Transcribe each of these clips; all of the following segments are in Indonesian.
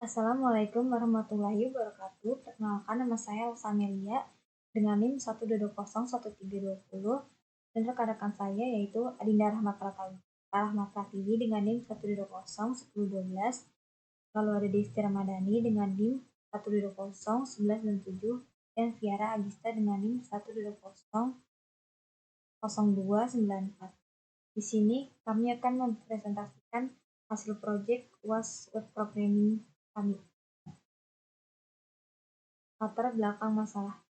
Assalamualaikum warahmatullahi wabarakatuh. Perkenalkan, nama saya Elsa Amelia dengan NIM 1201320 dan rekan-rekan saya yaitu Adinda Rahmat Pratiwi dengan NIM 1201012, lalu ada Desti Ramadhani dengan NIM 1201197 dan Viara Agista dengan NIM 1200294. Di sini kami akan mempresentasikan hasil proyek UAS Web Programming kami. Latar belakang masalah.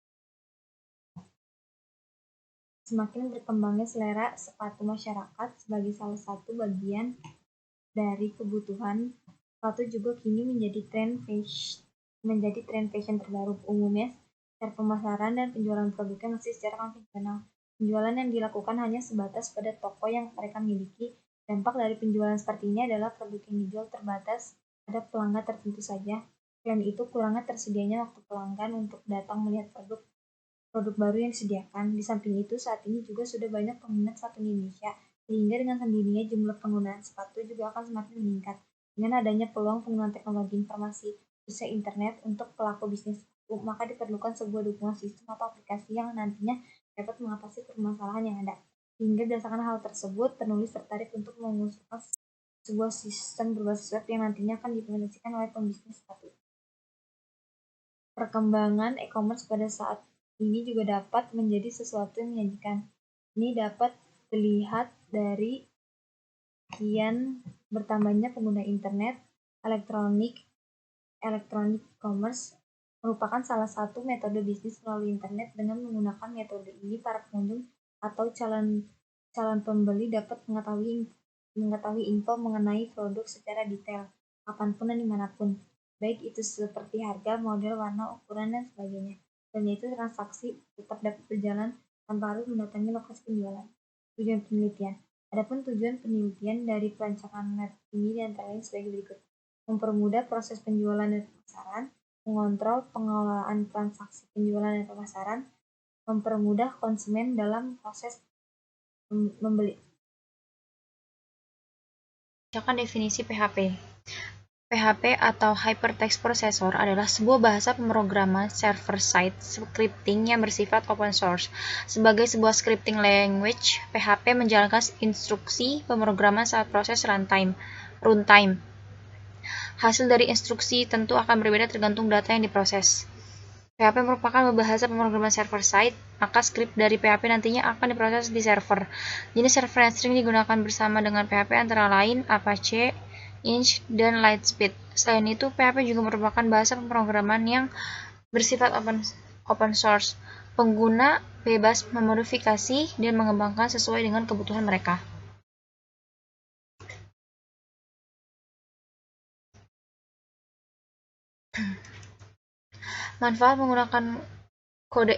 Semakin berkembangnya selera sepatu masyarakat sebagai salah satu bagian dari kebutuhan, sepatu juga kini menjadi tren fashion terbaru. Umumnya, secara pemasaran dan penjualan produknya masih secara konvensional. Penjualan yang dilakukan hanya sebatas pada toko yang mereka miliki. Dampak dari penjualan seperti ini adalah produk yang dijual terbatas pada pelanggan tertentu saja. Selain itu, kurangnya tersedianya waktu pelanggan untuk datang melihat produk baru yang disediakan. Di samping itu, saat ini juga sudah banyak peminat sepatu di Indonesia, sehingga dengan sendirinya jumlah penggunaan sepatu juga akan semakin meningkat. Dengan adanya peluang penggunaan teknologi informasi, khususnya internet, untuk pelaku bisnis sepatu, maka diperlukan sebuah dukungan sistem atau aplikasi yang nantinya dapat mengatasi permasalahan yang ada. Sehingga berdasarkan hal tersebut, penulis tertarik untuk mengusulkan sebuah sistem berbasis web yang nantinya akan diimplementasikan oleh pembisnis sepatu. Perkembangan e-commerce pada saat ini juga dapat menjadi sesuatu yang menyajikan. Ini dapat dilihat dari kian bertambahnya pengguna internet. Elektronik commerce merupakan salah satu metode bisnis melalui internet. Dengan menggunakan metode ini, para pengunjung atau calon pembeli dapat mengetahui info mengenai produk secara detail, kapanpun dan dimanapun, baik itu seperti harga, model, warna, ukuran, dan sebagainya. Dan itu transaksi tetap dapat berjalan tanpa harus mendatangi lokasi penjualan. Tujuan penelitian. Adapun tujuan penelitian dari perancangan web ini antara lain sebagai berikut: mempermudah proses penjualan dan pemasaran, mengontrol pengelolaan transaksi penjualan dan pemasaran, mempermudah konsumen dalam proses membeli. Bacakan definisi PHP. PHP atau Hypertext Processor adalah sebuah bahasa pemrograman server-side scripting yang bersifat open source. Sebagai sebuah scripting language, PHP menjalankan instruksi pemrograman saat proses runtime. Hasil dari instruksi tentu akan berbeda tergantung data yang diproses. PHP merupakan bahasa pemrograman server-side, maka script dari PHP nantinya akan diproses di server. Jenis server yang sering digunakan bersama dengan PHP antara lain Apache, Inch, dan Lightspeed. Selain itu, PHP juga merupakan bahasa pemrograman yang bersifat open source. Pengguna bebas memodifikasi dan mengembangkan sesuai dengan kebutuhan mereka. Manfaat menggunakan kode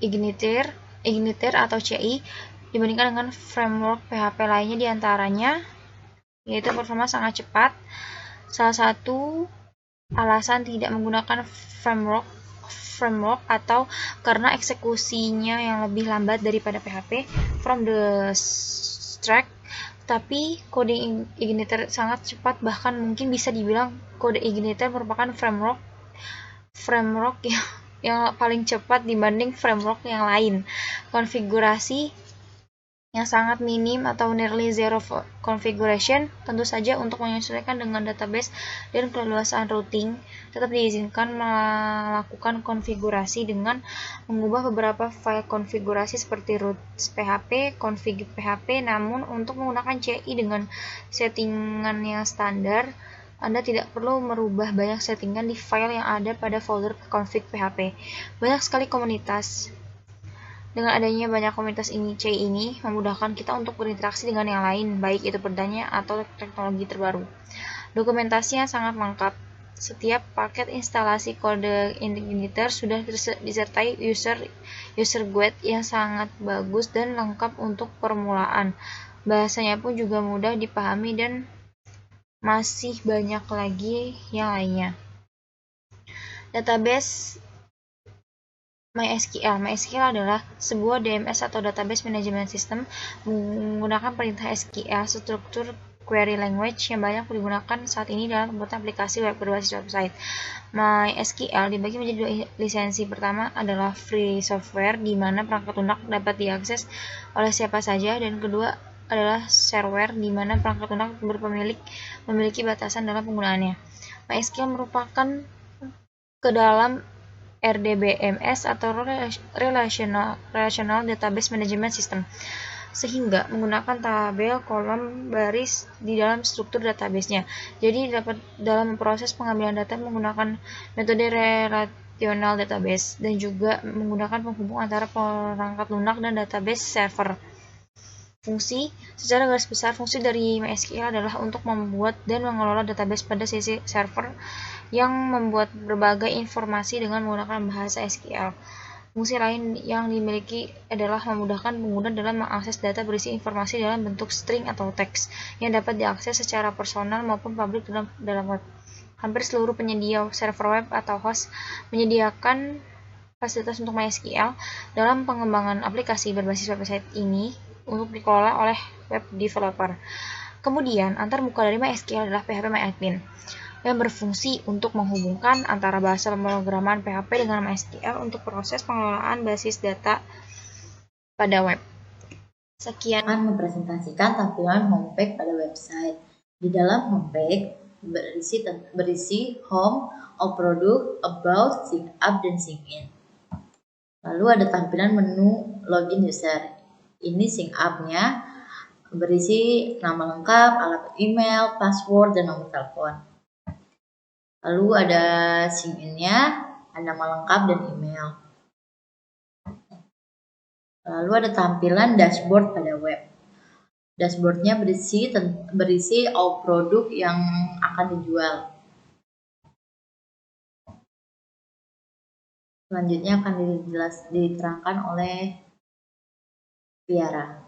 Igniter atau CI dibandingkan dengan framework PHP lainnya diantaranya yaitu performa sangat cepat. Salah satu alasan tidak menggunakan framework atau karena eksekusinya yang lebih lambat daripada PHP from the start. Tapi kode Igniter sangat cepat, bahkan mungkin bisa dibilang kode Igniter merupakan framework yang paling cepat dibanding framework yang lain. Konfigurasi yang sangat minim atau nearly zero configuration, tentu saja untuk menyesuaikan dengan database dan keleluasaan routing, tetap diizinkan melakukan konfigurasi dengan mengubah beberapa file konfigurasi seperti routes PHP, config PHP, namun untuk menggunakan CI dengan settingan yang standar, Anda tidak perlu merubah banyak settingan di file yang ada pada folder config PHP. Banyak sekali komunitas. Dengan adanya banyak komunitas CI ini memudahkan kita untuk berinteraksi dengan yang lain, baik itu berdanya atau teknologi terbaru. Dokumentasinya sangat lengkap. Setiap paket instalasi kode Igniter sudah disertai user guide yang sangat bagus dan lengkap untuk permulaan. Bahasanya pun juga mudah dipahami dan masih banyak lagi yang lainnya. Database MySQL. MySQL adalah sebuah DMS atau Database Management System menggunakan perintah SQL. Struktur query language yang banyak digunakan saat ini dalam pembuatan aplikasi web berbasis website. MySQL dibagi menjadi dua lisensi. Pertama adalah free software, di mana perangkat lunak dapat diakses oleh siapa saja, dan kedua adalah shareware, di mana perangkat lunak memiliki batasan dalam penggunaannya. MySQL merupakan ke dalam RDBMS atau Relational Database Management System, sehingga menggunakan tabel, kolom, baris di dalam struktur database-nya. Jadi dalam proses pengambilan data menggunakan metode relational database, dan juga menggunakan penghubung antara perangkat lunak dan database server. Secara garis besar, fungsi dari MySQL adalah untuk membuat dan mengelola database pada sisi server yang membuat berbagai informasi dengan menggunakan bahasa SQL. Fungsi lain yang dimiliki adalah memudahkan pengguna dalam mengakses data berisi informasi dalam bentuk string atau teks yang dapat diakses secara personal maupun publik dalam web. Hampir seluruh penyedia server web atau host menyediakan fasilitas untuk MySQL dalam pengembangan aplikasi berbasis website ini untuk dikelola oleh web developer. Kemudian, antar muka dari MySQL adalah PHP-MyAdmin, yang berfungsi untuk menghubungkan antara bahasa pemrograman PHP dengan MySQL untuk proses pengelolaan basis data pada web. Sekian akan mempresentasikan tampilan homepage pada website. Di dalam homepage berisi home, all product, about, sign up, dan sign in. Lalu ada tampilan menu login user. Ini sign up-nya berisi nama lengkap, alamat email, password, dan nomor telepon. Lalu ada sign in-nya, ada nama lengkap dan email. Lalu ada tampilan dashboard pada web. Dashboard-nya berisi all produk yang akan dijual. Selanjutnya akan diterangkan oleh Tiara.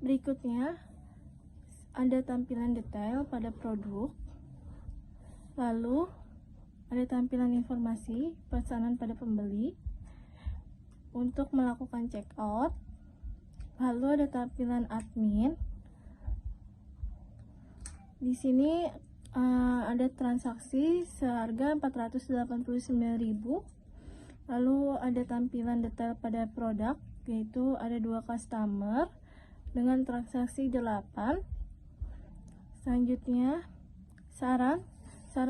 Berikutnya ada tampilan detail pada produk, lalu ada tampilan informasi pesanan pada pembeli untuk melakukan checkout, lalu ada tampilan admin. Di sini ada transaksi seharga 489.000. Lalu ada tampilan detail pada produk, yaitu ada 2 customer dengan transaksi 8. Selanjutnya, saran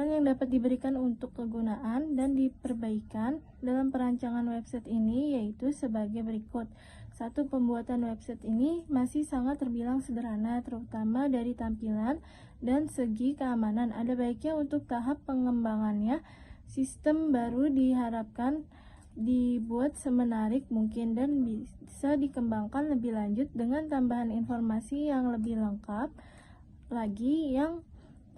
yang dapat diberikan untuk kegunaan dan diperbaikan dalam perancangan website ini yaitu sebagai berikut. 1. Pembuatan website ini masih sangat terbilang sederhana, terutama dari tampilan dan segi keamanan. Ada baiknya untuk tahap pengembangannya, sistem baru diharapkan dibuat semenarik mungkin dan bisa dikembangkan lebih lanjut dengan tambahan informasi yang lebih lengkap lagi yang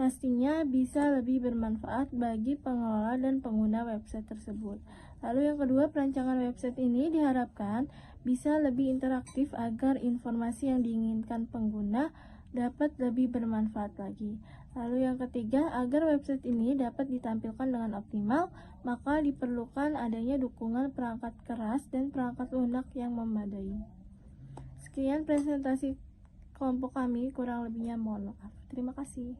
pastinya bisa lebih bermanfaat bagi pengelola dan pengguna website tersebut. Lalu yang kedua, perancangan website ini diharapkan bisa lebih interaktif agar informasi yang diinginkan pengguna dapat lebih bermanfaat lagi. Lalu yang ketiga, agar website ini dapat ditampilkan dengan optimal, maka diperlukan adanya dukungan perangkat keras dan perangkat lunak yang memadai. Sekian presentasi kelompok kami, kurang lebihnya mohon maaf. Terima kasih.